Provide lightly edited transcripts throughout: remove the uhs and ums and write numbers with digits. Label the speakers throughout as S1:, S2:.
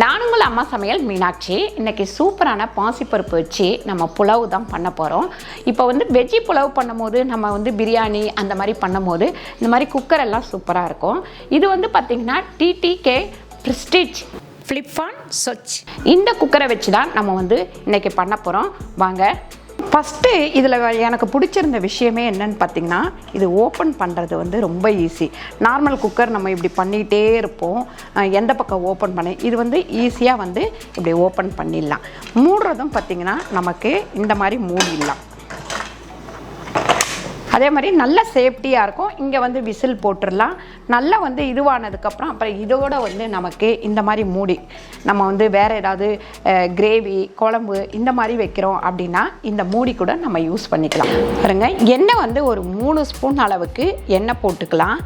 S1: நான் உங்கள் அம்மா சமையல் மீனாட்சி. இன்றைக்கி சூப்பரான பாசிப்பருப்பு வச்சு நம்ம புலாவு தான் பண்ண போகிறோம். இப்போ வெஜ்ஜி புலாவு பண்ணும்போது நம்ம பிரியாணி அந்த மாதிரி பண்ணும்போது இந்த மாதிரி குக்கர் எல்லாம் சூப்பராக இருக்கும். இது பார்த்திங்கன்னா டிடிகே ப்ரெஸ்டீஜ் ஃப்ளிப்பான் ஸ்வட்ச் இந்த குக்கரை வச்சு தான் நம்ம இன்றைக்கி பண்ண போகிறோம். வாங்க. ஃபஸ்ட்டு இதில் எனக்கு பிடிச்சிருந்த விஷயமே என்னன்னு பார்த்திங்கன்னா, இது ஓப்பன் பண்ணுறது ரொம்ப ஈஸி. நார்மல் குக்கர் நம்ம இப்படி பண்ணிகிட்டே இருப்போம், எந்த பக்கம் ஓப்பன் பண்ணி இது ஈஸியாக இப்படி ஓப்பன் பண்ணிடலாம். மூடுறதும் பார்த்திங்கன்னா நமக்கு இந்த மாதிரி மூடிடலாம். அதே மாதிரி நல்ல சேஃப்டியாக இருக்கும். இங்கே விசில் போட்டுடலாம். நல்லா இதுவானதுக்கப்புறம் அப்புறம் இதோட நமக்கு இந்த மாதிரி மூடி நம்ம வேறு ஏதாவது கிரேவி குழம்பு இந்த மாதிரி வைக்கிறோம் அப்படின்னா இந்த மூடி கூட நம்ம யூஸ் பண்ணிக்கலாம். பாருங்க, எண்ணெய் ஒரு 3 ஸ்பூன் அளவுக்கு எண்ணெய் போட்டுக்கலாம்.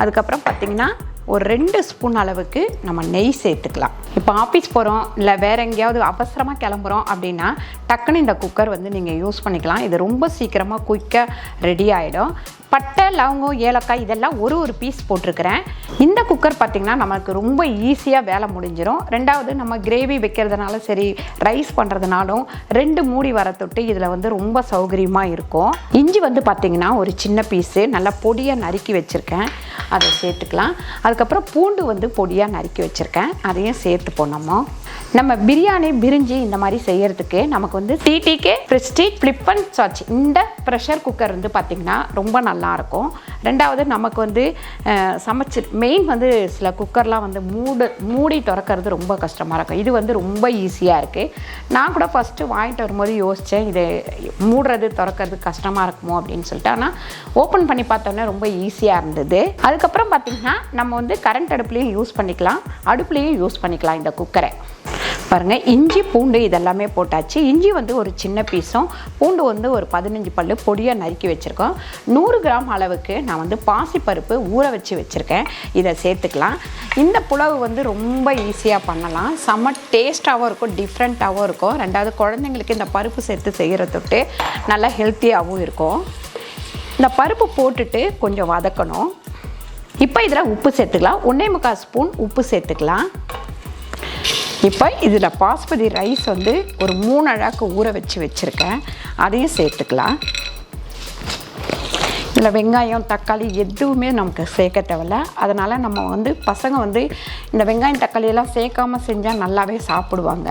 S1: அதுக்கப்புறம் பார்த்திங்கன்னா ஒரு 2 ஸ்பூன் அளவுக்கு நம்ம நெய் சேர்த்துக்கலாம். இப்போ ஆஃபீஸ் போகிறோம் இல்லை வேறு எங்கேயாவது அவசரமாக கிளம்புறோம் அப்படின்னா டக்குன்னு இந்த குக்கர் நீங்கள் யூஸ் பண்ணிக்கலாம். இது ரொம்ப சீக்கிரமாக குயிக்காக ரெடி ஆகிடும். பட்டை, லவங்கம், ஏலக்காய் இதெல்லாம் ஒரு பீஸ் போட்டிருக்கிறேன். இந்த குக்கர் பார்த்திங்கன்னா நமக்கு ரொம்ப ஈஸியாக வேலை முடிஞ்சிடும். ரெண்டாவது நம்ம கிரேவி வைக்கிறதுனால சரி, ரைஸ் பண்ணுறதுனாலும் 2 மூடி வர தொட்டு இதில் ரொம்ப சௌகரியமாக இருக்கும். இஞ்சி பார்த்திங்கன்னா ஒரு சின்ன பீஸு நல்லா பொடியாக நறுக்கி வச்சுருக்கேன், அதை சேர்த்துக்கலாம். அதுக்கப்புறம் பூண்டு பொடியாக நறுக்கி வச்சுருக்கேன், அதையும் சேர்த்துப்போம். நம்ம பிரியாணி பிரிஞ்சி இந்த மாதிரி செய்கிறதுக்கு நமக்கு டிடிகே ப்ரெஸ்டீஜ் ஃப்ளிப்பான் ஸ்வட்ச் இந்த ப்ரெஷர் குக்கர் பார்த்திங்கன்னா ரொம்ப நல்லாயிருக்கும். ரெண்டாவது நமக்கு சமைச்சு மெயின் சில குக்கர்லாம் மூடி திறக்கிறது ரொம்ப கஷ்டமாக இருக்கும். இது ரொம்ப ஈஸியாக இருக்குது. நான் கூட ஃபஸ்ட்டு வாங்கிட்டு வரும்போது யோசித்தேன், இது மூடுறது திறக்கிறது கஷ்டமாக இருக்குமோ அப்படின்னு சொல்லிட்டு. ஆனால் ஓப்பன் பண்ணி பார்த்தோன்னே ரொம்ப ஈஸியாக இருந்தது. அதுக்கப்புறம் பார்த்திங்கன்னா நம்ம கரண்ட் அடுப்புலேயும் யூஸ் பண்ணிக்கலாம், அடுப்புலேயும் யூஸ் பண்ணிக்கலாம் இந்த குக்கரை. பாருங்கள், இஞ்சி பூண்டு இதெல்லாமே போட்டாச்சு. இஞ்சி ஒரு சின்ன பீஸும், பூண்டு ஒரு 15 பல்லு பொடியாக நறுக்கி வச்சுருக்கோம். 100 கிராம் அளவுக்கு நான் பாசிப்பருப்பு ஊற வச்சு வச்சுருக்கேன், இதை சேர்த்துக்கலாம். இந்த புலாவு ரொம்ப ஈஸியாக பண்ணலாம், செம்ம டேஸ்ட்டாகவும் இருக்கும், டிஃப்ரெண்ட்டாகவும் இருக்கும். ரெண்டாவது குழந்தைங்களுக்கு இந்த பருப்பு சேர்த்து செய்கிற தொட்டு நல்லா ஹெல்த்தியாகவும் இருக்கும். இந்த பருப்பு போட்டுட்டு கொஞ்சம் வதக்கணும். இப்போ இதில் உப்பு சேர்த்துக்கலாம். 1.25 ஸ்பூன் உப்பு சேர்த்துக்கலாம். இப்போ இதில் பாஸ்மதி ரைஸ் ஒரு 3 அழாக்கு ஊற வச்சு வச்சுருக்கேன், அதையும் சேர்த்துக்கலாம். இதில் வெங்காயம் தக்காளி எதுவுமே நமக்கு சேர்க்க தேவையில்ல. அதனால் நம்ம பசங்க இந்த வெங்காயம் தக்காளியெல்லாம் சேர்க்காமல் செஞ்சால் நல்லாவே சாப்பிடுவாங்க.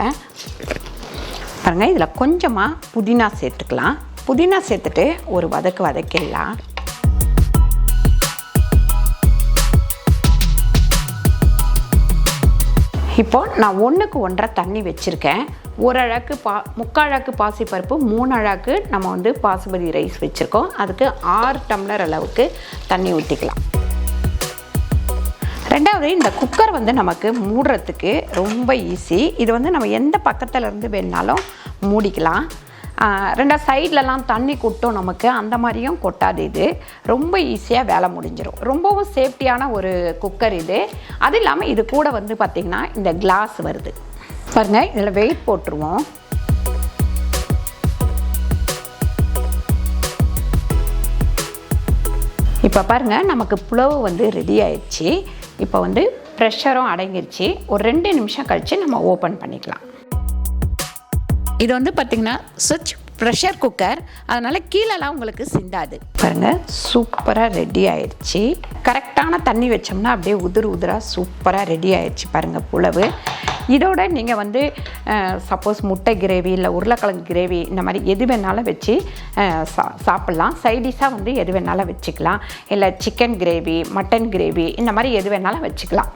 S1: பாருங்கள், இதில் கொஞ்சமாக புதினா சேர்த்துக்கலாம். புதினா சேர்த்துட்டு ஒரு வதக்கிடலாம். இப்போது நான் 1க்கு 1.5 தண்ணி வச்சுருக்கேன். 1 அழாக்கு முக்கால் அழாக்கு பாசிப்பருப்பு, 3 அழாக்கு நம்ம பாசுமதி ரைஸ் வச்சுருக்கோம். அதுக்கு 6 டம்ளர் அளவுக்கு தண்ணி ஊற்றிக்கலாம். ரெண்டாவது, இந்த குக்கர் நமக்கு மூடுறதுக்கு ரொம்ப ஈஸி. இது நம்ம எந்த பக்கத்துலேருந்து வேணுனாலும் மூடிக்கலாம். ரெண்டாவது சைட்லலாம் தண்ணி கொட்டும் நமக்கு, அந்த மாதிரியும் கொட்டாது. இது ரொம்ப ஈஸியாக வேலை முடிஞ்சிடும். ரொம்பவும் சேஃப்டியான ஒரு குக்கர் இது. அது இல்லாமல் இது கூட பார்த்திங்கன்னா இந்த கிளாஸ் வருது. பாருங்கள், இதில் வெயிட் போட்டுருவோம். இப்போ பாருங்கள், நமக்கு புலாவு ரெடி ஆயிடுச்சு. இப்போ ப்ரெஷரும் அடங்கிடுச்சு. ஒரு 2 நிமிஷம் கழித்து நம்ம ஓப்பன் பண்ணிக்கலாம். இது பார்த்திங்கன்னா ஸ்விட்ச் ப்ரெஷர் குக்கர், அதனால் கீழெல்லாம் உங்களுக்கு சிந்தாது. பாருங்கள், சூப்பராக ரெடி ஆயிடுச்சு. கரெக்டான தண்ணி வச்சோம்னா அப்படியே உதிராக சூப்பராக ரெடி ஆயிடுச்சு. பாருங்கள் புலாவு. இதோட நீங்கள் சப்போஸ் முட்டை கிரேவி இல்லை உருளைக்கிழங்கு கிரேவி இந்த மாதிரி எது வேணாலும் வச்சு சாப்பிட்லாம். சைடிஷாக எது வேணாலும் வச்சுக்கலாம். இல்லை சிக்கன் கிரேவி, மட்டன் கிரேவி இந்த மாதிரி எது வேணாலும் வச்சுக்கலாம்.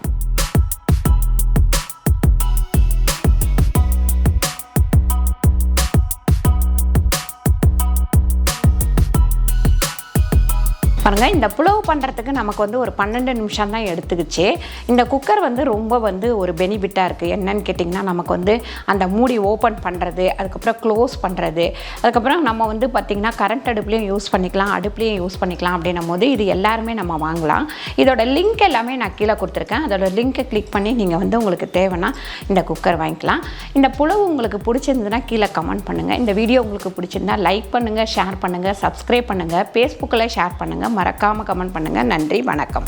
S1: பாருங்கள், இந்த புலாவு பண்ணுறதுக்கு நமக்கு ஒரு 12 நிமிஷம் தான் எடுத்துக்கிச்சு. இந்த குக்கர் ரொம்ப ஒரு பெனிஃபிட்டாக இருக்குது. என்னன்னு கேட்டிங்கன்னா, நமக்கு அந்த மூடி ஓப்பன் பண்ணுறது, அதுக்கப்புறம் க்ளோஸ் பண்ணுறது, அதுக்கப்புறம் நம்ம பார்த்திங்கன்னா கரண்ட் அடுப்புலேயும் யூஸ் பண்ணிக்கலாம், அடுப்புலேயும் யூஸ் பண்ணிக்கலாம். அப்படின்னும் போது இது எல்லாருமே நம்ம வாங்கலாம். இதோட லிங்க் எல்லாமே நான் கீழே கொடுத்துருக்கேன். அதோட லிங்க்கை கிளிக் பண்ணி நீங்கள் உங்களுக்கு தேவைன்னா இந்த குக்கர் வாங்கிக்கலாம். இந்த புலாவு உங்களுக்கு பிடிச்சிருந்ததுன்னா கீழே கமெண்ட் பண்ணுங்கள். இந்த வீடியோ உங்களுக்கு பிடிச்சிருந்தா லைக் பண்ணுங்கள், ஷேர் பண்ணுங்கள், சப்ஸ்கிரைப் பண்ணுங்கள், ஃபேஸ்புக்கில் ஷேர் பண்ணுங்கள், மறக்காமல் கமெண்ட் பண்ணுங்கள். நன்றி, வணக்கம்.